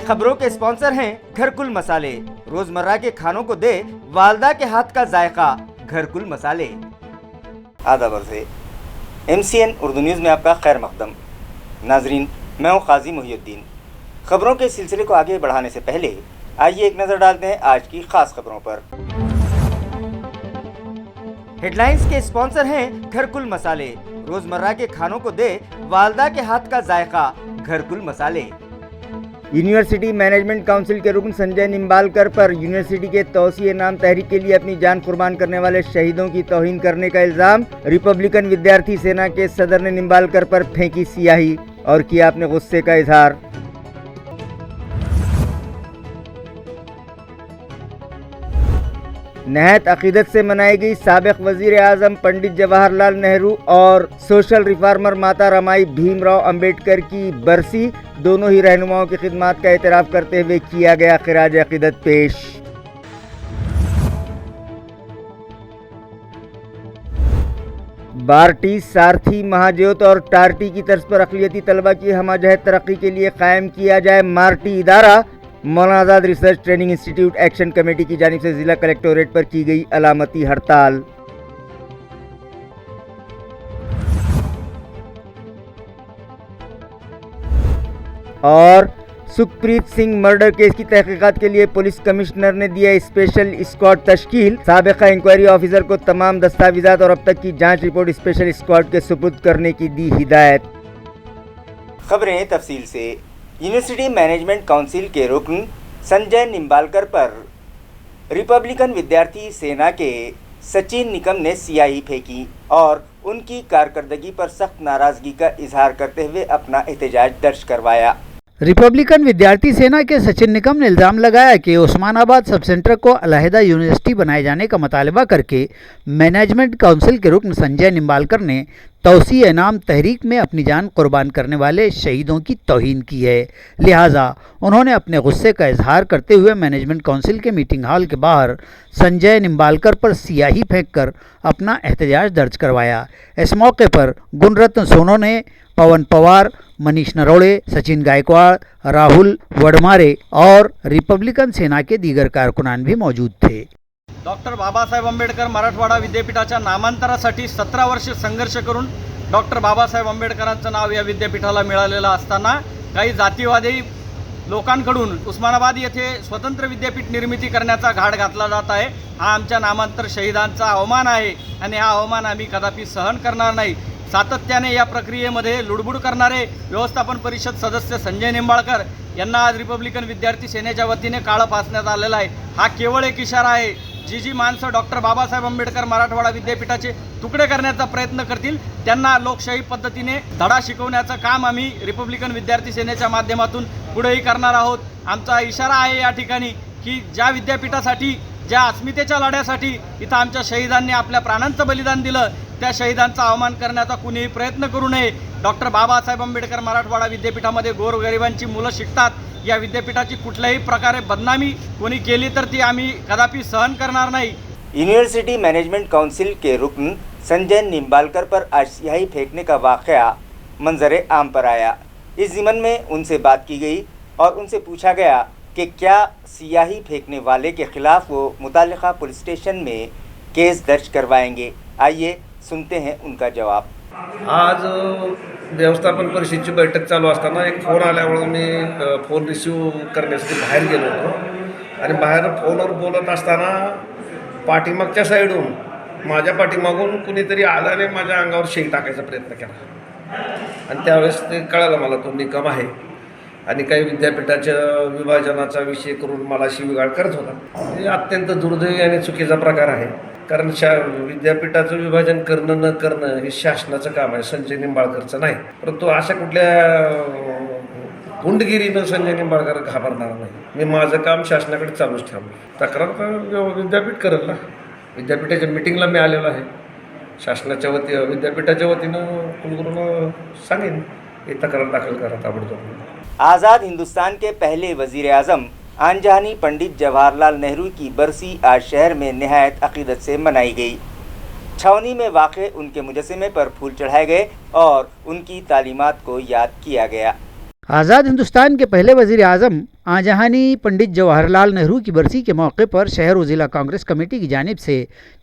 खबरों के स्पॉन्सर हैं घरकुल मसाले। रोजमर्रा के खानों को दे वालदा के हाथ का जायका, घरकुल मसाले। आदाब से MCN उर्दू न्यूज़ में आपका खैर मकदम। नाजरीन, मैं हूँ काजी मुहिउद्दीन। खबरों के सिलसिले को आगे बढ़ाने से पहले आइए एक नज़र डालते हैं आज की खास खबरों पर। हेडलाइंस के स्पॉन्सर हैं घरकुल मसाले। रोजमर्रा के खानों को दे वालदा के हाथ का जायका, घरकुल मसाले। यूनिवर्सिटी मैनेजमेंट काउंसिल के रुकन संजय निम्बालकर पर यूनिवर्सिटी के तौसीए नाम तहरीक के लिए अपनी जान कुर्बान करने वाले शहीदों की तौहीन करने का इल्जाम। रिपब्लिकन विद्यार्थी सेना के सदर ने निम्बालकर पर फेंकी स्याही और किया अपने गुस्से का इजहार। नहायत अकीदत से मनाई गई साबिक वजीर आजम पंडित जवाहरलाल नेहरू और सोशल रिफॉर्मर माता रमाई भीमराव अंबेडकर की बरसी। दोनों ही रहनुमाओं की खिदमत का एतराफ़ करते हुए किया गया खिराज अकीदत पेश। बार्टी, सारथी, महाज्योत और टार्टी की तर्ज पर अक़लियती तलबा की हमाजहत तरक्की के लिए कायम किया जाए मार्टी इदारा। Maulana Azad research training institute action committee की जानिब से जिला कलेक्टोरेट पर की गई अलामती हड़ताल। और सुखप्रीत सिंह मर्डर केस की तहकीकात के लिए पुलिस कमिश्नर ने दिया स्पेशल स्क्वाड तश्कील। साबिका इंक्वायरी ऑफिसर को तमाम दस्तावेजात और अब तक की जांच रिपोर्ट स्पेशल स्क्वाड के सुपुर्द करने की दी हिदायत। खबरें तफसील से। यूनिवर्सिटी मैनेजमेंट काउंसिल के रुकन संजय निम्बालकर पर रिपब्लिकन विद्यार्थी सेना के सचिन निकम ने स्याही फेंकी और उनकी कारकर्दगी पर सख्त नाराजगी का इजहार करते हुए अपना एहतजाज दर्ज करवाया। रिपब्लिकन विद्यार्थी सेना के सचिन निकम ने इल्ज़ाम लगाया कि उस्मानाबाद सब सेंटर को अलहदा यूनिवर्सिटी बनाए जाने का मुतालबा करके मैनेजमेंट काउंसिल के रुकन संजय निम्बालकर ने तौसीए नाम तहरीक में अपनी जान कुर्बान करने वाले शहीदों की तौहीन की है। लिहाजा उन्होंने अपने गुस्से का इजहार करते हुए मैनेजमेंट काउंसिल के मीटिंग हॉल के बाहर संजय निम्बालकर पर स्याही फेंक कर अपना एहतजाज दर्ज करवाया। इस मौके पर गुणरत्न सोनो ने, पवन पवार, मनीष नरोड़े, सचिन गायकवाड़, राहुल वडमारे और रिपब्लिकन सेना के दीगर कारकुनान भी मौजूद थे। डॉक्टर बाबासाहेब आंबेडकर मराठवाडा विद्यापीठाच्या नामांतरासाठी 17 वर्ष संघर्ष करून डॉक्टर बाबासाहेब आंबेडकरांचं नाव या विद्यापीठाला मिळालेलं असताना काही जातीवादी लोकांकडून उस्मानाबाद येथे स्वतंत्र विद्यापीठ निर्मिती करण्याचा घाट घातला जात आहे। हा आमच्या नामांतर शहीदांचा अवमान आहे आणि हा अवमान आम्ही कदापि सहन करणार नाही। सातत्याने या प्रक्रियेमध्ये लुडबुड करणारे व्यवस्थापन परिषद सदस्य संजय निंबाळकर यांना आज रिपब्लिकन विद्यार्थी सेनेच्या वतीने काळं फासण्यात आलेलं आहे। हा केवळ एक इशारा आहे। जी माणसं डॉक्टर बाबासाहेब आंबेडकर मराठवाडा विद्यापीठाचे तुकडे करण्याचा प्रयत्न करतील त्यांना लोकशाही पद्धतीने धडा शिकवण्याचं काम आम्ही रिपब्लिकन विद्यार्थी सेनेच्या माध्यमातून पुढेही करणार आहोत। आमचा इशारा आहे या ठिकाणी की ज्या विद्यापीठासाठी, ज्या अस्मितेच्या लढ्यासाठी इथं आमच्या शहीदांनी आपल्या प्राणांचं बलिदान दिलं, त्या शहीदांचा अवमान करण्याचा कुणीही प्रयत्न करू नये। डॉक्टर बाबासाहेब आंबेडकर मराठवाडा विद्यापीठामध्ये गोरगरिबांची मुलं शिकतात। या विद्यापीठाची कुठल्याही प्रकारे बदनामी कोणी केली तर ती आम्ही कदापि सहन करणार नाही। यूनिवर्सिटी मैनेजमेंट काउंसिल के रुकन संजय निम्बालकर पर आज स्याही फेंकने का वाक़या मंजरे आम पर आया। इस ज़िमन में उनसे बात की गई और उनसे पूछा गया कि क्या स्याही फेंकने वाले के खिलाफ वो मुतालिका पुलिस स्टेशन में केस दर्ज करवाएंगे। आइए सुनते हैं उनका जवाब। आज व्यवस्थापन परिषदेची बैठक चालू असताना एक फोन आल्यामुळे मी फोन रिसिव्ह करण्यासाठी बाहेर गेलो होतो आणि बाहेर फोनवर बोलत असताना पाठीमागच्या साईडून माझ्या पाठीमागून कुणीतरी आलं आणि माझ्या अंगावर शेक टाकायचा प्रयत्न केला आणि त्यावेळेस ते कळालं मला तो निकम आहे आणि काही विद्यापीठाच्या विभाजनाचा विषय करून मला शिवीगाळ करत होता। हे अत्यंत दुर्दैवी आणि चुकीचा प्रकार आहे, कारण विद्यापीठाचं विभाजन करणं न करणं हे शासनाचं काम आहे, संजय निंबाळकरचं नाही। परंतु अशा कुठल्या गुंडगिरीनं संजय निंबाळकर घाबरणार नाही। मी माझं काम शासनाकडे चालूच ठेवलं। तक्रार विद्यापीठ करेल ना, विद्यापीठाच्या मिटिंगला मी आलेलो आहे। शासनाच्या विद्यापीठाच्या वतीनं कुलगुरूंना सांगेन हे तक्रार दाखल करा ताबडतोब। आज़ाद हिंदुस्तान के पहले वज़ीर आज़म आनजहानी पंडित जवाहरलाल नेहरू की बरसी आज शहर में नहायत अक़ीदत से मनाई गई। छावनी में वाक़े उनके मुजस्समे पर फूल चढ़ाए गए और उनकी तालीमात को याद किया गया। आज़ाद हिंदुस्तान के पहले वज़ीर आज़म आजहानी पंडित जवाहरलाल नेहरू की बरसी के मौके पर शहर व ज़िला कांग्रेस कमेटी की जानिब से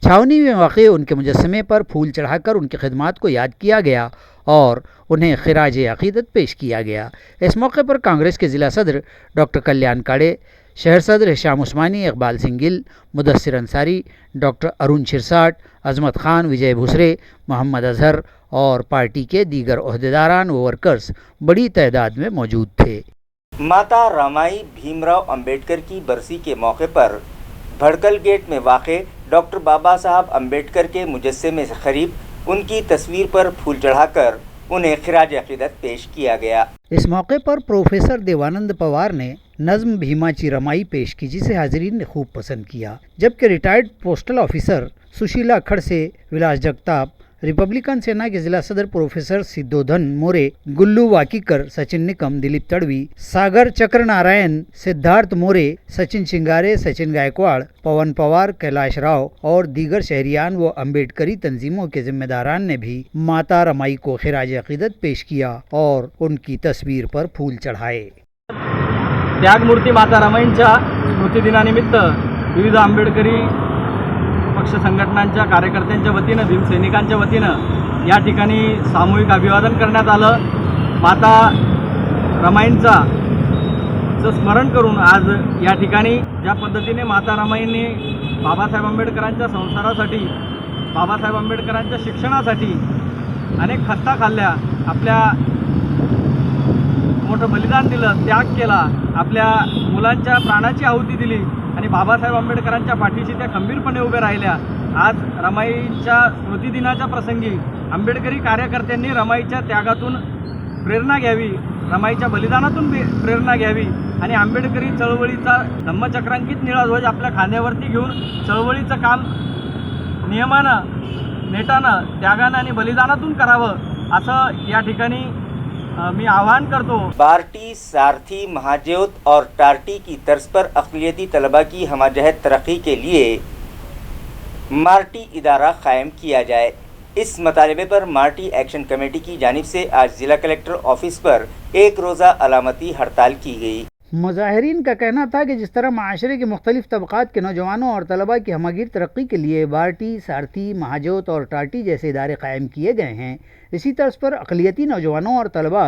छावनी में वाक़े उनके मुजस्समे पर फूल चढ़ाकर उनकी खिदमात को याद किया गया और उन्हें खिराज अक़ीदत पेश किया गया। इस मौके पर कांग्रेस के ज़िला सदर डॉक्टर कल्याण काड़े, शहर सदर हिशाम उस्मानी, इकबाल सिंह गिल, मुदस्सिर अंसारी, डॉक्टर अरुण छिरसाट, अजमत खान, विजय भूसरे, मोहम्मद अजहर और पार्टी के दीगर ओहदेदारान व वर्कर्स बड़ी तादाद में मौजूद थे। माता रमाई भीमराव अंबेडकर की बरसी के मौके पर भड़कल गेट में वाक़े डॉक्टर बाबा साहब अंबेडकर के मुजस्समे से करीब उनकी तस्वीर पर फूल चढ़ाकर उन्हें खिराज अक़ीदत पेश किया गया। इस मौके पर प्रोफेसर देवानंद पवार ने नज़्म भीमाची रमाई पेश की, जिसे हाज़रीन ने खूब पसंद किया, जबकि retired postal officer Sushila Khadse, Vilas Jagtap, Republican Sena के जिला सदर प्रोफेसर सिद्धोधन मोरे, गुल्लू वाकीकर, सचिन निकम, दिलीप तड़वी, सागर चक्र नारायण, सिद्धार्थ मोरे, सचिन चिंगारे, सचिन गायकवाड़, पवन पवार, कैलाश राव और दीगर शहरियान व अम्बेडकरी तंजीमों के जिम्मेदारान ने भी माता रमाई को खिराज अक़ीदत पेश किया और उनकी तस्वीर पर फूल चढ़ाए। त्यागमूर्ती माता रमाईंच्या स्मृतिदिनानिमित्त विविध आंबेडकरी पक्ष संघटनांच्या कार्यकर्त्यांच्या वतीनं, भीमसैनिकांच्या वतीनं या ठिकाणी सामूहिक अभिवादन करण्यात आलं। माता रमाईंचं स्मरण करून आज या ठिकाणी ज्या पद्धतीने माता रमाईंनी बाबासाहेब आंबेडकरांच्या संसारासाठी, बाबासाहेब आंबेडकरांच्या शिक्षणासाठी अनेक खस्ता खाल्ल्या, आपल्या मोठं बलिदान दिलं, त्याग केला, आपल्या मुलांच्या प्राणाची आहुती दिली आणि बाबासाहेब आंबेडकरांच्या पाठीशी त्या खंबीरपणे उभे राहिल्या। आज रमाईच्या स्मृतिदिनाच्या प्रसंगी आंबेडकरी कार्यकर्त्यांनी रमाईच्या त्यागातून प्रेरणा घ्यावी, रमाईच्या बलिदानातून प्रेरणा घ्यावी आणि आंबेडकरी चळवळीचा धम्मचक्रांकित निळा ध्वज आपल्या खांद्यावरती घेऊन चळवळीचं काम नियमानं, नेटानं, त्यागानं आणि बलिदानातून करावं असं या ठिकाणी मैं आह्वान करतो। बार्टी, सारथी, महाज्योत और टार्टी की तर्ज पर अक़लियती तलबा की हमजहत तरक्की के लिए मार्टी इदारा कायम किया जाए। इस मतालबे पर मार्टी एक्शन कमेटी की जानिब से आज ज़िला कलेक्टर ऑफिस पर एक रोज़ा अलामती हड़ताल की गई। मुजाहिरीन का कहना था कि जिस तरह माशरे के मुख्तलिफ तबक़ात के नौजवानों और तलबा की हमगीर तरक्की के लिए बार्टी, सारथी, महाजोत और टार्टी जैसे इदारे कायम किए गए हैं, इसी तर्ज पर अक़लियती नौजवानों और तलबा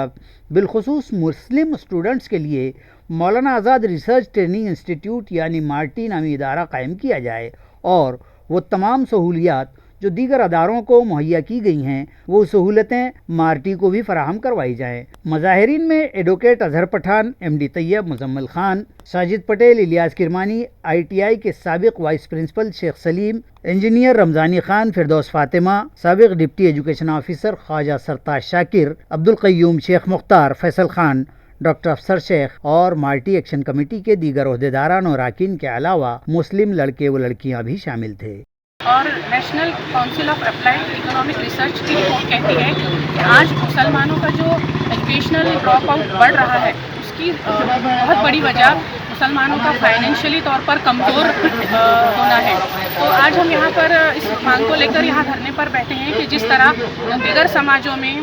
बिलखुसूस मुस्लिम स्टूडेंट्स के लिए मौलाना आज़ाद रिसर्च ट्रेनिंग इंस्टीट्यूट यानी मार्टी नामी इदारा कायम किया जाए और वो तमाम सहूलियात जो दीगर अदारों को मुहैया की गई हैं वो सहूलतें मार्टी को भी फराहम करवाई जाएँ। मज़ाहिरीन में advocate Azhar Pathan, MD Tayyab, Muzammil Khan, Sajid Patel, Ilyas Kirmani, ITI के साबिक़ vice principal Shaikh Salim, engineer Ramzani Khan, Firdaus Fatima, साबिक़ deputy education officer Khwaja Sartaj Shakir, Abdul Qayyum Shaikh Mukhtar, Faisal Khan, doctor Afsar Shaikh और मार्टी एक्शन कमेटी के दीगर ओहदेदारान और अरकान के अलावा मुस्लिम लड़के व लड़कियां भी शामिल थे। और national council of applied economic research की रिपोर्ट कहती है कि आज मुसलमानों का जो एजुकेशनल ड्रॉप आउट बढ़ रहा है उसकी बहुत बड़ी वजह मुसलमानों का फाइनेंशियली तौर पर कमज़ोर होना है। तो आज हम यहाँ पर इस मांग को लेकर यहाँ धरने पर बैठे हैं कि जिस तरह दीगर समाजों में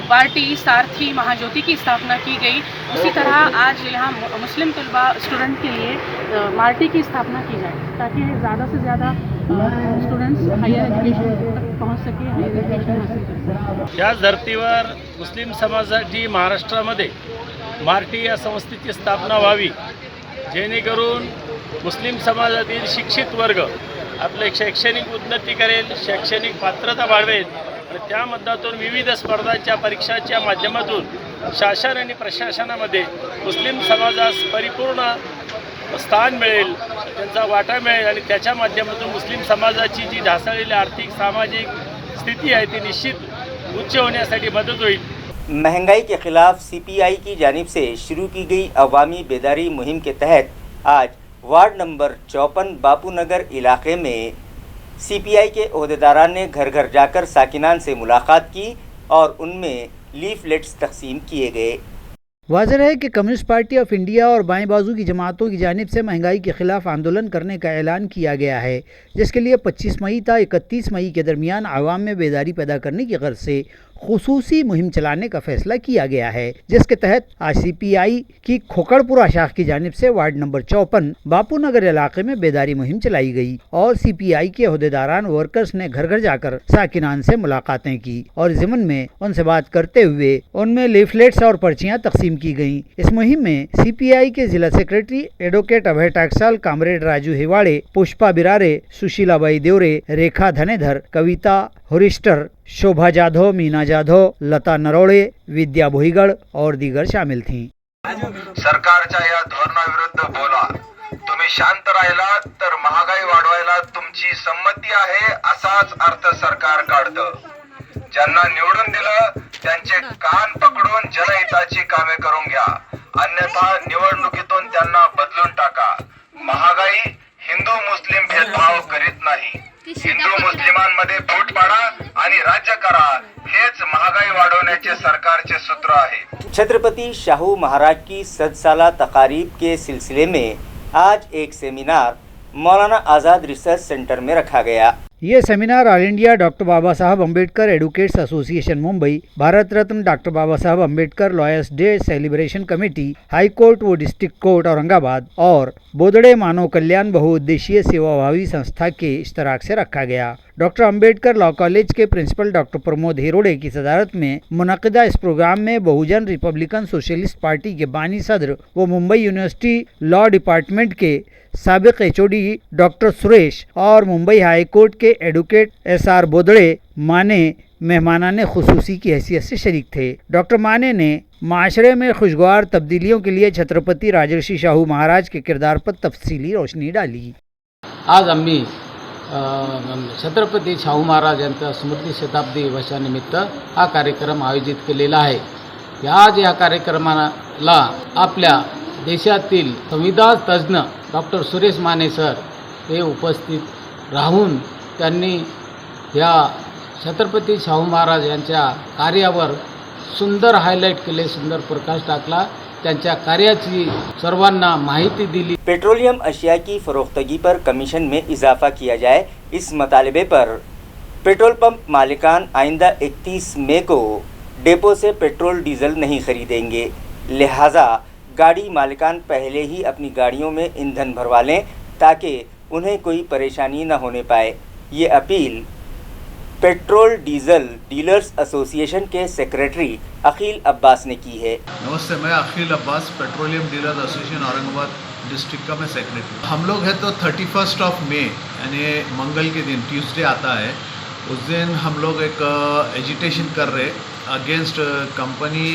बार्टी, सारथी, महाज्योति की स्थापना की गई, उसी तरह आज यहाँ मुस्लिम तलबा स्टूडेंट के लिए मार्टी की स्थापना की जाए ताकि ज़्यादा से ज़्यादा स्टूडेंट्स हायर एजुकेशन तक पहुँच सके, हायर एजुकेशन हासिल कर सके। याच धर्तीवर मुस्लिम समाजासाठी महाराष्ट्रामध्ये मार्टी या संस्थेची स्थापना व्हावी, जेणेकरून मुस्लिम समाजातील शिक्षित वर्ग आपले शैक्षणिक उन्नती करेल, शैक्षणिक पात्रता वाढवेल आणि त्या मध्यातून विविध स्पर्धांच्या परीक्षांच्या माध्यमातून शासन आणि प्रशासनामध्ये मुस्लिम समाजास परिपूर्ण स्थान मिळेल, त्यांचा वाटा मिळेल आणि त्याच्या माध्यमातून मुस्लिम समाजाची जी ढासळलेली आर्थिक सामाजिक स्थिती आहे ती निश्चित उच्च होण्यासाठी मदत होईल। महंगाई के खिलाफ CPI की जानिब से शुरू की गई अवामी बेदारी मुहिम के तहत आज वार्ड नंबर 54 बापूनगर इलाके में CPI के ओहदेदारान ने घर घर जाकर साकिनान से मुलाकात की और उनमें लीफलेट्स तकसीम किए गए। वाज़ेह है कि कम्युनिस्ट पार्टी ऑफ इंडिया और बाएं बाजू की जमातों की जानिब से महंगाई के ख़िलाफ़ आंदोलन करने का ऐलान किया गया है, जिसके लिए 25 मई था 31 मई के दरमियान आवाम में बेदारी पैदा करने की गर्ज से खुसूसी मुहिम चलाने का फैसला किया गया है, जिसके तहत आज CPI की खोकड़पुरा शाख की जानिब से वार्ड नंबर 54 बापू नगर इलाके में बेदारी मुहिम चलाई गई और CPI के अहदेदारान वर्कर्स ने घर घर जाकर साकिनान से मुलाकातें की और ज़िमन में उनसे बात करते हुए उनमें लीफलेट्स और पर्चियां तकसीम की गयी। इस मुहिम में CPI के जिला सेक्रेटरी एडवोकेट अभय टाकसाल, कामरेड राजू हिवाड़े, पुष्पा बिरारे, सुशीलाबाई देवरे, रेखा धनेधर, कविता हुरिस्टर, शोभा जाधव, मीना जाधव, लता नरोड़े, विद्या भुईगढ़ और दीगर शामिल थीं। सरकारच्या या धोरणाविरुद्ध बोला। तुम्ही शांत राहिला तर महागाई वाढवायला तुमची संमती आहे असाच अर्थ सरकार काढतं। ज्यांना निवडून दिलं त्यांचे कान पकडून जनहिताची कामे करून घ्या, अन्यथा निवडणुकीतून त्यांना बदलून टाका। महागाई हिंदू मुस्लिम भेदभाव करीत नाही। हिंदू मुस्लिमांमध्ये फूट पाडा आणि राज्य करा, हेच महागाई वाढवण्याचे सरकारचे सूत्र आहे। छत्रपति शाहू महाराज की 100 साला तकारीब के सिलसिले में आज एक सेमिनार मौलाना आज़ाद रिसर्च सेंटर में रखा गया। ये सेमिनार ऑल इंडिया डॉक्टर बाबा Saheb Ambedkar advocates association Mumbai, Bharat Ratna doctor बाबा Saheb Ambedkar lawyers day celebration committee, high court व डिस्ट्रिक्ट कोर्ट औरंगाबाद और बोदड़े मानव कल्याण बहुउद्देशीय सेवाभावी संस्था के इश्तराक से रखा गया। डॉक्टर अम्बेडकर लॉ कॉलेज के प्रिंसिपल डॉक्टर प्रमोद हिरोड़े की सदारत में मुनक़िदा इस प्रोग्राम में बहुजन रिपब्लिकन सोशलिस्ट पार्टी के बानी सदर व मुंबई यूनिवर्सिटी लॉ डिपार्टमेंट के साबिक HOD डॉक्टर सुरेश और मुंबई हाई कोर्ट के एडवोकेट SR बोदड़े माने मेहमानाने खुसूसी की हैसियत से शरीक थे। डॉक्टर माने ने माशरे में खुशगवार तब्दीलियों के लिए छत्रपति राजर्षि शाहू महाराज के किरदार पर तफसीली रोशनी डाली। आज आम्ही छत्रपती शाहू महाराज यांचा स्मृती शताब्दी वर्षानिमित्त हा कार्यक्रम आयोजित केलेला आहे। आज या कार्यक्रमाला आपल्या देशातील संविधान तज्ज्ञ डॉक्टर सुरेश माने सर हे उपस्थित राहून त्यांनी या छत्रपती शाहू महाराज यांच्या कार्यावर सुंदर हायलाइट केले, सुंदर प्रकाश टाकला, त्यांच्या कार्याची सर्वांना माहिती दिली। पेट्रोलियम अशिया की फरोख्तगी पर कमीशन में इजाफा किया जाए, इस मतालबे पर पेट्रोल पंप मालिकान आइंदा 31 मई को डेपो से पेट्रोल डीजल नहीं खरीदेंगे। लिहाजा गाड़ी मालिकान पहले ही अपनी गाड़ियों में ईंधन भरवा लें ताकि उन्हें कोई परेशानी न होने पाए। ये appeal petrol diesel dealers association के सेक्रेटरी अकील अब्बास ने की है। नमस्ते, मैं Aqeel Abbas, petroleum dealers association Aurangabad district का मैं सेक्रेटरी। हम लोग हैं तो 31 मई यानी मंगल के दिन, ट्यूसडे आता है, उस दिन हम लोग एक एजिटेशन कर रहे अगेंस्ट कंपनी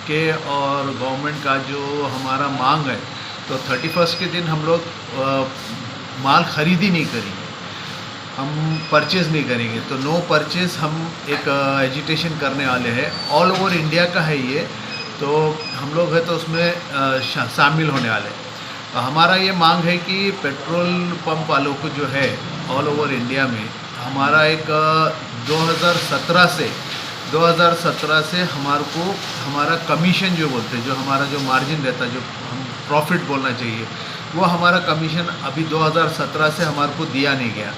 के और गवर्नमेंट का जो हमारा मांग है। तो 31 के दिन हम लोग माल ख़रीदी नहीं करेंगे, हम परचेज़ नहीं करेंगे। तो नो परचेज़ हम एक एजिटेशन करने वाले हैं। ऑल ओवर इंडिया का है ये, तो हम लोग है तो उसमें शामिल होने वाले। हमारा ये मांग है कि पेट्रोल पंप वालों को जो है ऑल ओवर इंडिया में हमारा एक 2017 से हमारे को हमारा कमीशन जो बोलते हैं, जो हमारा जो मार्जिन रहता है, जो हम प्रॉफिट बोलना चाहिए, वो हमारा कमीशन अभी 2017 से हमारे को दिया नहीं गया।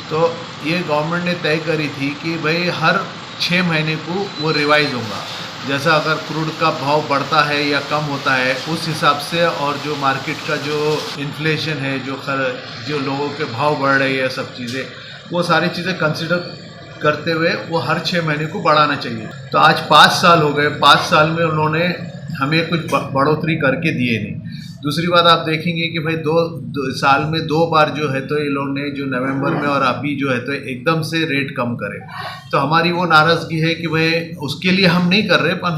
तो ये गवर्नमेंट ने तय करी थी कि भाई हर 6 महीने को वो रिवाइज़ होगा। जैसा अगर क्रूड का भाव बढ़ता है या कम होता है उस हिसाब से, और जो मार्केट का जो इन्फ्लेशन है, जो लोगों के भाव बढ़ रहे हैं, सब चीज़ें, वो सारी चीज़ें कंसिडर करते हुए वो हर 6 महीने को बढ़ाना चाहिए। तो आज 5 साल हो गए, 5 साल में उन्होंने हमें कुछ बढ़ोतरी करके दिए नहीं। दूसरी बात आप देखेंगे कि भाई दो साल में 2 बार जो है तो ये लोग ने जो नवंबर में और अभी जो है तो एकदम से रेट कम करे। तो हमारी वो नाराज़गी है कि भाई उसके लिए हम नहीं कर रहे, पर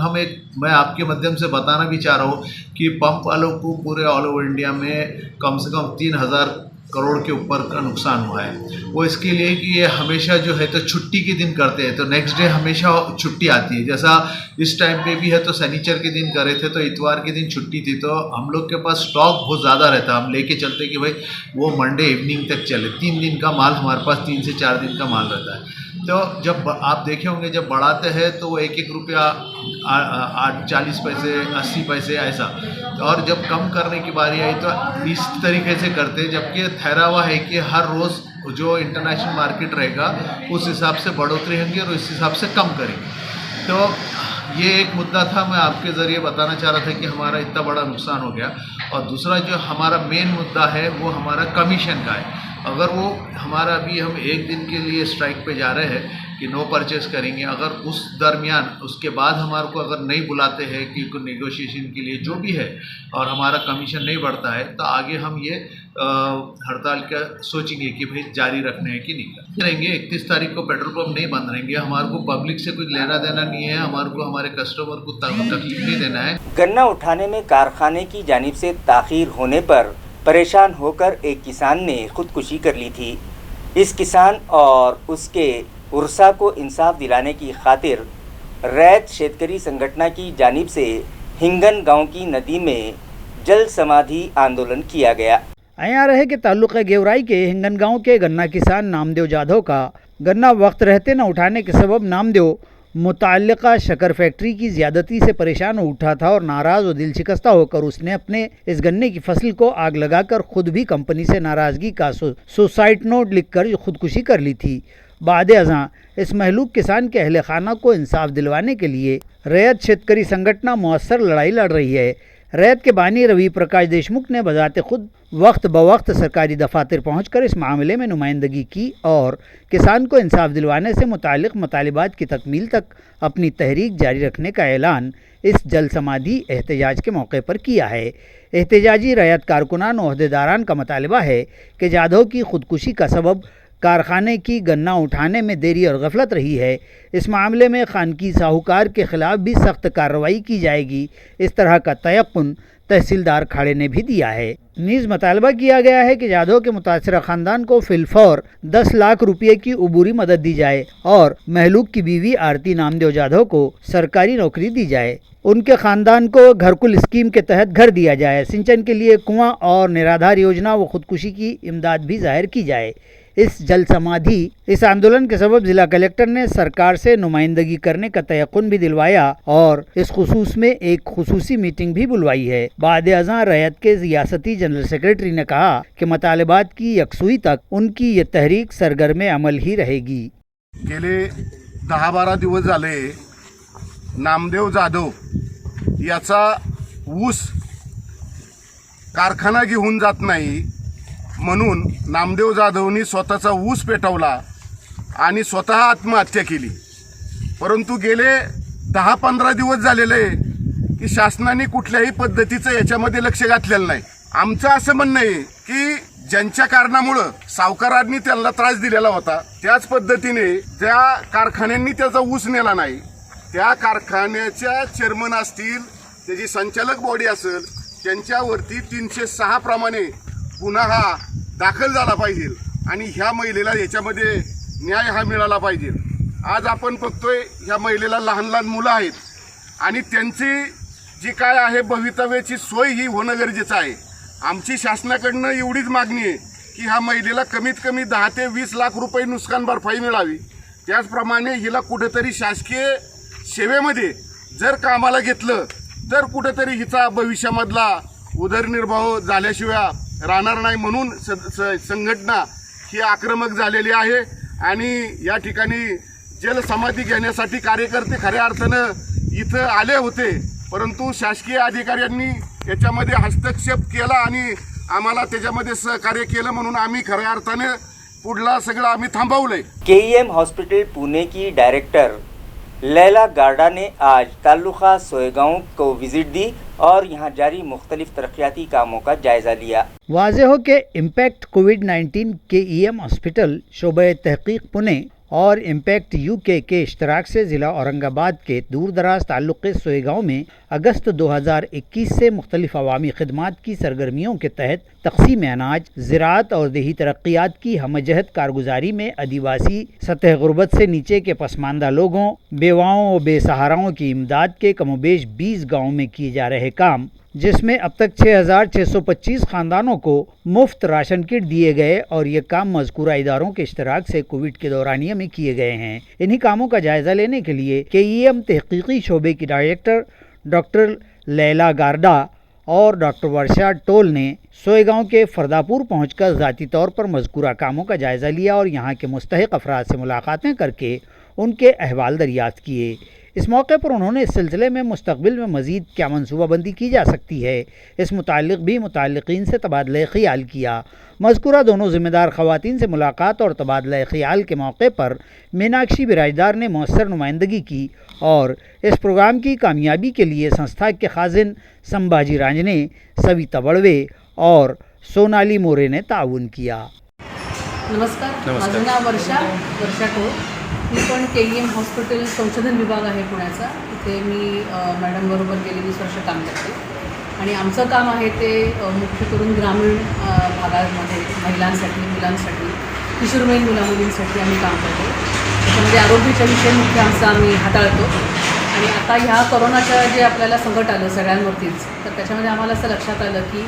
मैं आपके माध्यम से बताना भी चाह रहा हूँ कि पंप वालों को पूरे ऑल ओवर इंडिया में कम से कम 3000 करोड़ के ऊपर का नुकसान हुआ है। वो इसके लिए कि ये हमेशा जो है तो छुट्टी के दिन करते हैं, तो नेक्स्ट डे हमेशा छुट्टी आती है। जैसा इस टाइम पे भी है तो शनिचर के दिन करे थे, तो इतवार के दिन छुट्टी थी, तो हम लोग के पास स्टॉक बहुत ज़्यादा रहता है। हम लेके चलते कि भाई वो मंडे इवनिंग तक चले, 3 दिन का माल हमारे पास, 3 से 4 दिन का माल रहता है। तो जब आप देखे होंगे जब बढ़ाते हैं तो वो 1-1 रुपया 40 पैसे 80 पैसे ऐसा, और जब कम करने की बारी आई तो इस तरीके से करते, जबकि ठहरा हुआ है कि हर रोज़ जो इंटरनेशनल मार्केट रहेगा उस हिसाब से बढ़ोतरी होंगी और उस हिसाब से कम करेंगे। तो ये एक मुद्दा था, मैं आपके ज़रिए बताना चाह रहा था कि हमारा इतना बड़ा नुकसान हो गया। और दूसरा जो हमारा मेन मुद्दा है वो हमारा कमीशन का है। अगर वो हमारा अभी हम एक दिन के लिए स्ट्राइक पे जा रहे हैं कि नो परचेस करेंगे, अगर उस दरमियान उसके बाद हमारे को अगर नहीं बुलाते हैं कि नेगोशिएशन के लिए जो भी है और हमारा कमीशन नहीं बढ़ता है, तो आगे हम ये हड़ताल का सोचेंगे कि भाई जारी रखने हैं कि नहीं रहेंगे। 31 तारीख को पेट्रोल पंप नहीं बंद रहेंगे। हमारे को पब्लिक से कुछ लेना देना नहीं है, हमारे को हमारे कस्टमर को तकलीफ नहीं देना है। गन्ना उठाने में कारखाने की जानिब से ताख़ीर होने पर परेशान होकर एक किसान ने खुदकुशी कर ली थी। इस किसान और उसके उर्सा को इंसाफ दिलाने की खातिर रैत शेतकरी संगठन की जानिब से हिंगन गांव की नदी में जल समाधि आंदोलन किया गया। आया रहे कि ताल्लुक़ गेवराई के हिंगन गांव के गन्ना किसान नामदेव जाधव का गन्ना वक्त रहते न उठाने के सबब नामदेव मुताल्लिका शक्कर फैक्ट्री की ज़्यादती से परेशान हो उठा था और नाराज़ और दिल शिकस्ता होकर उसने अपने इस गन्ने की फसल को आग लगाकर खुद भी कंपनी से नाराज़गी का सुसाइड नोट लिखकर खुदकुशी कर ली थी। बाद अज़ां इस महलूक किसान के अहले खाना को इंसाफ दिलवाने के लिए रैयत शेतकरी संगठन मुअस्सर लड़ाई लड़ रही है। रैयत के बानी रवि प्रकाश देशमुख ने बजाते खुद वक्त बवक्त सरकारी दफातर पहुंचकर इस मामले में नुमाइंदगी की और किसान को इंसाफ दिलवाने से मुतालिक मतालिबात की तकमील तक अपनी तहरीक जारी रखने का ऐलान इस जल समाधि एहतजाज के मौके पर किया है। एहतजाजी रैयत कारकुनान और अहदेदारान का मुतालबा है कि जाधव की खुदकुशी का सबब कारखाने की गन्ना उठाने में देरी और गफलत रही है। इस मामले में खानगी साहूकार के ख़िलाफ़ भी सख्त कार्रवाई की जाएगी। इस तरह का तयक़ुन तहसीलदार खाड़े ने भी दिया है। नीज़ मुतालबा किया गया है कि जाधव के मुतासरा ख़ानदान को फिलफौर 10 लाख रुपये की उबूरी मदद दी जाए और महलूक की बीवी आरती नामदेव जाधव को सरकारी नौकरी दी जाए। उनके ख़ानदान को घरकुल स्कीम के तहत घर दिया जाए। सिंचन के लिए कुआं और निराधार योजना व खुदकुशी की इमदाद भी जाहिर की जाए। इस आंदोलन के सबब जिला कलेक्टर ने सरकार से नुमाइंदगी करने का तयक़ुन भी दिलवाया और इस खुसूस में एक खुसूसी मीटिंग भी बुलवाई है। बाद अज़ां रैयत के रियासती जनरल सेक्रेटरी ने कहा कि मतालिबात की यकसुई तक उनकी ये तहरीक सरगर्म अमल ही रहेगी। गेले 10-12 दिवस झाले नामदेव जाधव याचा ऊस कारखाना घेऊन जात नाही म्हणून नामदेव जाधवनी स्वतःचा ऊस पेटवला आणि स्वतः आत्महत्या केली। परंतु गेले 10-15 दिवस झालेले की शासनाने कुठल्याही पद्धतीचं याच्यामध्ये लक्ष घातलेलं नाही। आमचं असं म्हणणं आहे की ज्यांच्या कारणामुळे सावकारांनी त्यांना त्रास दिलेला होता त्याच पद्धतीने त्या कारखान्यांनी त्याचा ऊस नेला नाही। त्या कारखान्याच्या चेअरमन असतील, त्याची संचालक बॉडी असेल, त्यांच्यावरती 306 प्रमाणे गुन्हा हा दाखल झाला पाहिजे आणि ह्या महिलेला याच्यामध्ये न्याय हा मिळाला पाहिजे। आज आपण बघतोय ह्या महिलेला लहान लहान मुलं आहेत आणि त्यांची जी काय आहे भवितव्याची सोय ही होणं गरजेचं आहे। आमची शासनाकडनं एवढीच मागणी आहे की ह्या महिलेला कमीत कमी 10 ते 20 लाख रुपये नुकसान भरपाई मिळावी। त्याचप्रमाणे हिला कुठेतरी शासकीय सेवेमध्ये जर कामाला घेतलं तर कुठेतरी हिचा भविष्यामधला उदरनिर्वाह झाल्याशिवाय राहणार नाही। म्हणून संघटना ही आक्रमक झालेली आहे आणि या ठिकाणी जलसमाधी घेण्यासाठी कार्यकर्ते खऱ्या अर्थानं इथं आले होते, परंतु शासकीय अधिकाऱ्यांनी याच्यामध्ये हस्तक्षेप केला आणि आम्हाला त्याच्यामध्ये सहकार्य केलं म्हणून आम्ही खऱ्या अर्थाने पुढला सगळं आम्ही थांबवलंय। KEM हॉस्पिटल पुणे की डायरेक्टर लैला गार्डा ने आज ताल्लुका सोएगांव को विजिट दी और यहाँ जारी मुख्तलिफ तरक्याती कामों का जायज़ा लिया। वाज़ेह हो के इम्पैक्ट कोविड-19 KEM हॉस्पिटल शोबे तहकीक पुणे और इम्पैक्ट UK के इश्तराक से ज़िला औरंगाबाद के दूर दराज ताल्लुक़े सोएगांव में अगस्त 2021 से मुख्तलिफ अवामी खिदमात की सरगर्मियों के तहत तक़सीम अनाज, ज़राअत और देही तरक्यात की हमजहत कारगुजारी में आदिवासी सतह गुर्बत से नीचे के पसमानदा लोगों, बेवाओं और बेसहाराओं की इमदाद के कमोबेश 20 गाँव में किए जा रहे काम, जिसमें अब तक 6,625 ख़ानदानों को मुफ्त राशन किट दिए गए और ये काम मज़कूरा इदारों के इश्तराक से कोविड के दौरानिया में किए गए हैं। इन्हीं कामों का जायज़ा लेने के लिए KEM तहकीकी शोबे की डायरेक्टर डॉक्टर लैला गार्डा और डॉक्टर वर्षा टोल ने सोएगांव के फरदापुर पहुंचकर ज़ाती तौर पर मज़कूरा कामों का जायज़ा लिया और यहाँ के मुस्तहिक़ अफराद से मुलाकातें करके उनके अहवाल दरियाफ़्त किए। इस मौके पर उन्होंने इस सिलसिले में मुस्तकबिल में मज़ीद क्या मनसूबाबंदी की जा सकती है इस मुताल्लिक़ भी मुताल्लिक़ीन से तबादला ख़याल किया। मज़कूरा दोनों ज़िम्मेदार ख़वातीन से मुलाकात और तबादला ख़याल के मौके पर मीनाक्षी बिराजदार ने मौसर नुमाइंदगी की और इस प्रोग्राम की कामयाबी के लिए संस्था के खाजिन संभाजी रांजने, सविता बड़वे और सोनाली मोरे ने ताउन किया। नमस्कार, माझं नाव वर्षा ठोळ. मी पण KEM हॉस्पिटल संशोधन विभाग आहे पुण्याचा. इथे मी मॅडमबरोबर गेली 20 वर्ष काम करते आणि आमचं काम आहे ते मुख्य करून ग्रामीण भागामध्ये महिलांसाठी, मुलांसाठी, किशोरवयीन मुलामुलींसाठी आम्ही काम करतो. त्याच्यामध्ये आरोग्याच्या विषय मुख्य आमचा आम्ही हाताळतो आणि आता ह्या कोरोनाच्या जे आपल्याला संकट आलं सगळ्यांवरतीच, तर त्याच्यामध्ये आम्हाला असं लक्षात आलं की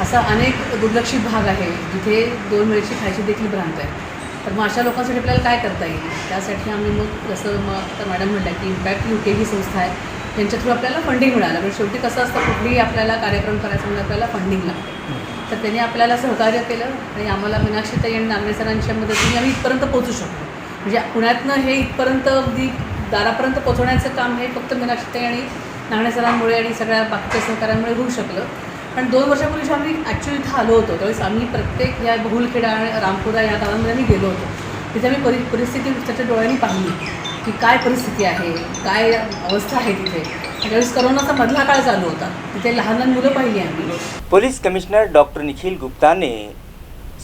असा अनेक दुर्लक्षित भाग आहे जिथे 2 वेळची खायची देखील भ्रांत आहे. तर मग अशा लोकांसाठी आपल्याला काय करता येईल, त्यासाठी आम्ही मग जसं मग आता मॅडम म्हटलं की इम्पॅक्ट UK ही संस्था आहे, त्यांच्या थ्रू आपल्याला फंडिंग मिळालं. पण शेवटी कसं असतं, कुठलीही आपल्याला कार्यक्रम करायचा म्हणजे आपल्याला फंडिंग लागतं. तर त्यांनी आपल्याला सहकार्य केलं आणि आम्हाला मीनाक्षीताई आणि नागरे सरांच्या मदतीने आम्ही इथपर्यंत पोहोचू शकतो. म्हणजे पुण्यातनं हे इथपर्यंत अगदी दारापर्यंत पोहोचवण्याचं काम हे फक्त मीनाक्षीताई आणि नागरे सरांमुळे आणि सगळ्या बाकीच्या सहकार्यांमुळे होऊ शकलं. पण 2 वर्षापूर्वी आम्ही ॲक्च्युली इथं आलो होतो, त्यावेळेस आम्ही प्रत्येक या बहुलखेडा आणि रामपुरा या गावांमध्ये आम्ही गेलो होतो. तिथे आम्ही परिस्थिती त्याच्या डोळ्यांनी पाहिली की काय परिस्थिती आहे, काय अवस्था आहे तिथे. त्यावेळेस कोरोनाचा मधला काळ चालू होता, तिथे लहान लहान मुलं पाहिली आम्ही. Police commissioner doctor Nikhil Gupta ने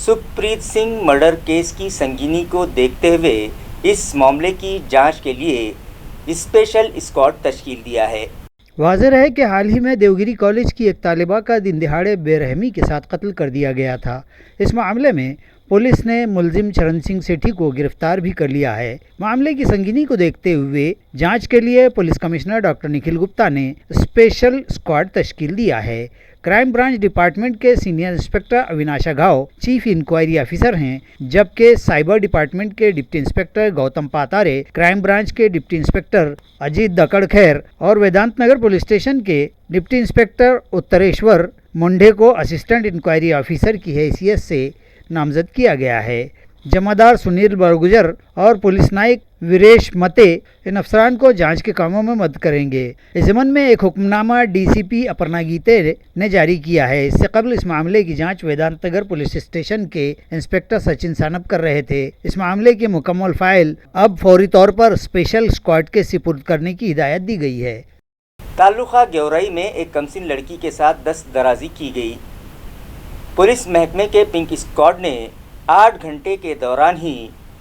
सुखप्रीत सिंह मर्डर केस की संगीनी को देखते हुए इस मामले की जांच के लिए स्पेशल स्क्वाड तश्कील दिया है। वाज़ेह है कि हाल ही में देवगिरी कॉलेज की एक तालिबा का दिन दिहाड़े बेरहमी के साथ कत्ल कर दिया गया था। इस मामले में पुलिस ने मुलजिम चरण सिंह सेठी को गिरफ्तार भी कर लिया है। मामले की संगीनी को देखते हुए जांच के लिए police commissioner doctor Nikhil Gupta ने स्पेशल स्क्वाड तश्कील दिया है। क्राइम ब्रांच डिपार्टमेंट के senior inspector Avinasha Ghav chief inquiry officer हैं, जबकि साइबर डिपार्टमेंट के deputy inspector Gautam Patare, crime branch के डिप्टी इंस्पेक्टर अजीत दकड़खैर और वेदांत नगर पुलिस स्टेशन के डिप्टी इंस्पेक्टर उत्तरेश्वर मुंडे को असिस्टेंट इंक्वायरी ऑफिसर की हैसियत से नामजद किया गया है। जमादार सुनील बरगुजर और पुलिस नायक वीरेश मते इन अफसरान को जांच के कामों में मदद करेंगे। इस ज़मन में एक हुक्मनामा DCP अपर्णा गीते ने जारी किया है। इससे कबल इस मामले की जांच वेदांत नगर पुलिस स्टेशन के इंस्पेक्टर सचिन सानप कर रहे थे। इस मामले की मुकम्मल फाइल अब फौरी तौर पर स्पेशल स्क्वाड के सुपुर्द करने की हिदायत दी गई है। ताल्लुका गेवराई में एक कमसिन लड़की के साथ दस्तदराजी की गई। पुलिस महकमे के पिंक स्क्वाड ने 8 घंटे के दौरान ही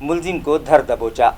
मुलजिम को धर दबोचा।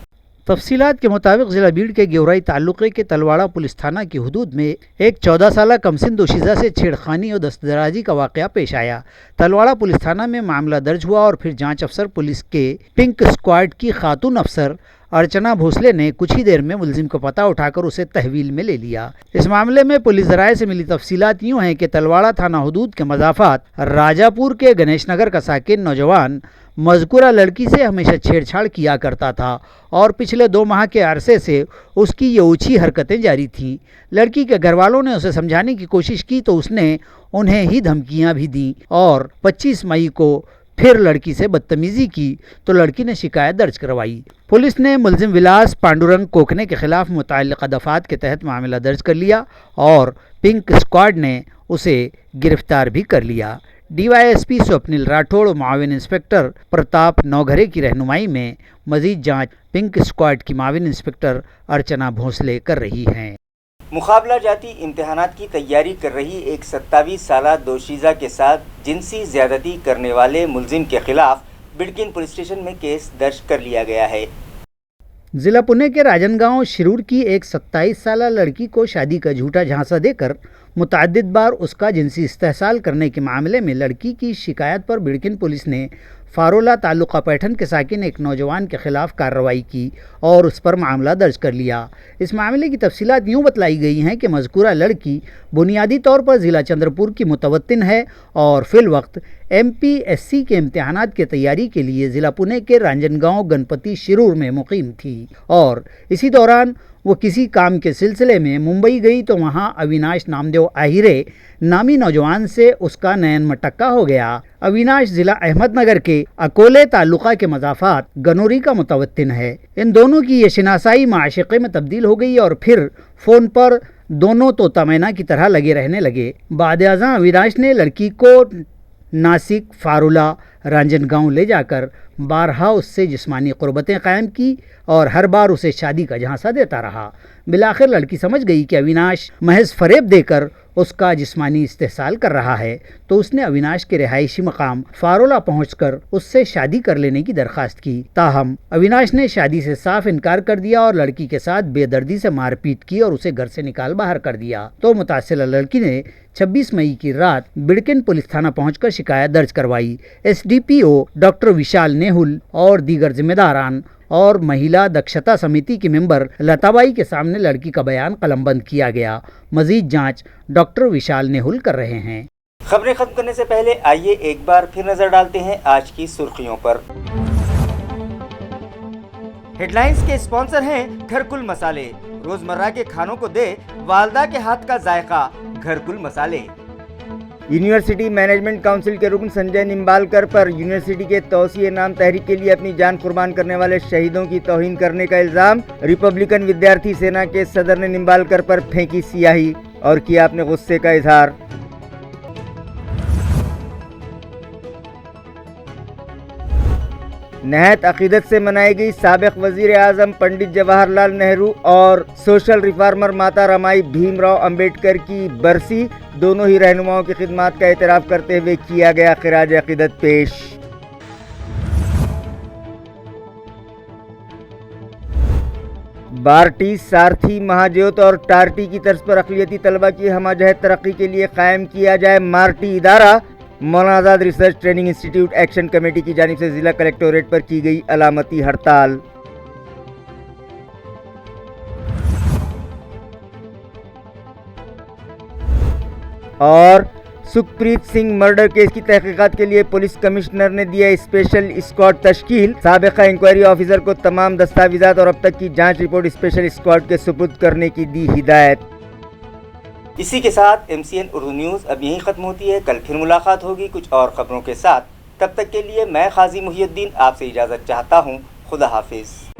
तफसीलात के मुताबिक ज़िला बीड़ के गेवराई ताल्लुक़े के तलवाड़ा पुलिस थाना की हदूद में एक 14 साला कमसिन दोशीज़ा से छेड़खानी और दस्तदराजी का वाक़या पेश आया। तलवाड़ा पुलिस थाना में मामला दर्ज हुआ और फिर जांच अफसर पुलिस के पिंक स्क्वाड की खातून अफसर अर्चना भोसले ने कुछ ही देर में मुलजिम को पता उठाकर उसे तहवील में ले लिया। इस मामले में पुलिस ज़राए से मिली तफसीलात यूँ हैं कि तलवाड़ा थाना हदूद के मज़ाफ़ात राजापुर के गणेश नगर का साकिन नौजवान मज़कूरा लड़की से हमेशा छेड़छाड़ किया करता था और पिछले 2 माह के अरसे से उसकी ये ऊँची हरकतें जारी थीं। लड़की के घर वालों ने उसे समझाने की कोशिश की तो उसने उन्हें ही धमकियां भी दी और 25 मई को फिर लड़की से बदतमीज़ी की तो लड़की ने शिकायत दर्ज करवाई। पुलिस ने मुलजिम विलास पांडुरंग कोकने के खिलाफ मुतअल्लिक़ा दफ़ात के तहत मामला दर्ज कर लिया और पिंक स्क्वाड ने उसे गिरफ्तार भी कर लिया। DYSP स्वप्निल राठौड़ और माविन इंस्पेक्टर प्रताप नौघरे की रहनुमाई में मजीद जांच पिंक स्क्वाड की माविन इंस्पेक्टर अर्चना भोसले कर रही हैं। मुकाबला जाती इम्तिहानात की तैयारी कर रही एक 27 साला दोशीज़ा के साथ जिनसी ज़्यादती करने वाले मुलजिम के खिलाफ बिडकिन पुलिस स्टेशन में केस दर्ज कर लिया गया है। ज़िला पुणे के राजनगांव शिरूर की एक 27 साला लड़की को शादी का झूठा झांसा देकर मुतअद्दिद बार उसका जिनसी इस्तेहसाल करने के मामले में लड़की की शिकायत पर बिडकिन पुलिस ने फारोला तालुका पैठन के साकिन एक नौजवान के खिलाफ कार्रवाई की और उस पर मामला दर्ज कर लिया। इस मामले की तफसीलात यूँ बतलाई गई हैं कि मज़कूरा लड़की बुनियादी तौर पर ज़िला चंद्रपुर की मुतवत्तिन है और फिल वक्त MPSC के इम्तिहानात की तैयारी के लिए ज़िला पुणे के रांजनगांव गणपति शिरूर में मुकीम थी और इसी दौरान वो किसी काम के सिलसिले में मुंबई गई तो वहां अविनाश नामदेव आहिरे नामी नौजवान से उसका नयन मटक्का हो गया। अविनाश जिला अहमदनगर के अकोले तालुका के मजाफात गनोरी का मुतवत्तिन है। इन दोनों की ये शिनासाई माशिक़े में तब्दील हो गई और फिर फ़ोन पर दोनों तो तमन्ना की तरह लगे रहने लगे। बाद-ए-आज़ां अविनाश ने लड़की को नासिक, फारुला, रांजनगांव ले जाकर बारहा उससे जिस्मानी क़ुरबतें कायम की और हर बार उसे शादी का झांसा देता रहा। बिलाखिर लड़की समझ गई कि अविनाश महज फ़रेब देकर उसका जिस्मानी इस्तेहसाल कर रहा है, तो उसने अविनाश के रिहायशी मकाम फारोला पहुंचकर उससे शादी कर लेने की दरख्वास्त की। ताहम अविनाश ने शादी से साफ इनकार कर दिया और लड़की के साथ बेदर्दी से मारपीट की और उसे घर से निकाल बाहर कर दिया। तो मुतासिला लड़की ने 26 मई की रात बिडकिन पुलिस थाना पहुंचकर शिकायत दर्ज करवाई। SDPO डॉक्टर विशाल नेहुल और दीगर जिम्मेदारान और महिला दक्षता समिति की मेंबर लताबाई के सामने लड़की का बयान कलमबंद किया गया। मजीद जांच डॉक्टर विशाल नेहुल कर रहे हैं। खबरें खत्म करने से पहले आइए एक बार फिर नजर डालते हैं आज की सुर्खियों पर। हेडलाइंस के स्पॉन्सर हैं घरकुल मसाले। रोजमर्रा के खानों को दे वालदा के हाथ का जायका, घरकुल मसाले। यूनिवर्सिटी मैनेजमेंट काउंसिल के रुकन संजय निम्बालकर पर यूनिवर्सिटी के तौसीए नाम तहरीक के लिए अपनी जान कुर्बान करने वाले शहीदों की तौहीन करने का इल्जाम। रिपब्लिकन विद्यार्थी सेना के सदर ने निम्बालकर पर फेंकी सियाही और किया अपने गुस्से का इजहार। नहायत अकीदत से मनाई गई साबिक वजीर आजम पंडित जवाहरलाल नेहरू और सोशल रिफॉर्मर माता रमाई भीमराव अंबेडकर की बरसी। दोनों ही रहनुमाओं की खिदमत का एतराफ़ करते हुए किया गया खिराज अकीदत पेश। बार्टी, सारथी, महाज्योत और टार्टी की तर्ज पर अक़लियती तलबा की हमाजहत तरक्की के लिए कायम किया जाए मार्टी इदारा। Maulana Azad research training institute action committee की जानिब से जिला कलेक्टोरेट पर की गई अलामती हड़ताल। और सुखप्रीत सिंह मर्डर केस की तहकीकात के लिए पुलिस कमिश्नर ने दिया स्पेशल स्क्वाड तश्कील। साबिका इंक्वायरी ऑफिसर को तमाम दस्तावेजात और अब तक की जांच रिपोर्ट स्पेशल स्क्वाड के सुपुर्द करने की दी हिदायत। इसी के साथ MCN उर्दू न्यूज़ अब यहीं ख़त्म होती है। कल फिर मुलाकात होगी कुछ और ख़बरों के साथ। तब तक के लिए मैं क़ाज़ी मुहियुद्दीन आपसे इजाज़त चाहता हूँ। खुदा हाफिज़।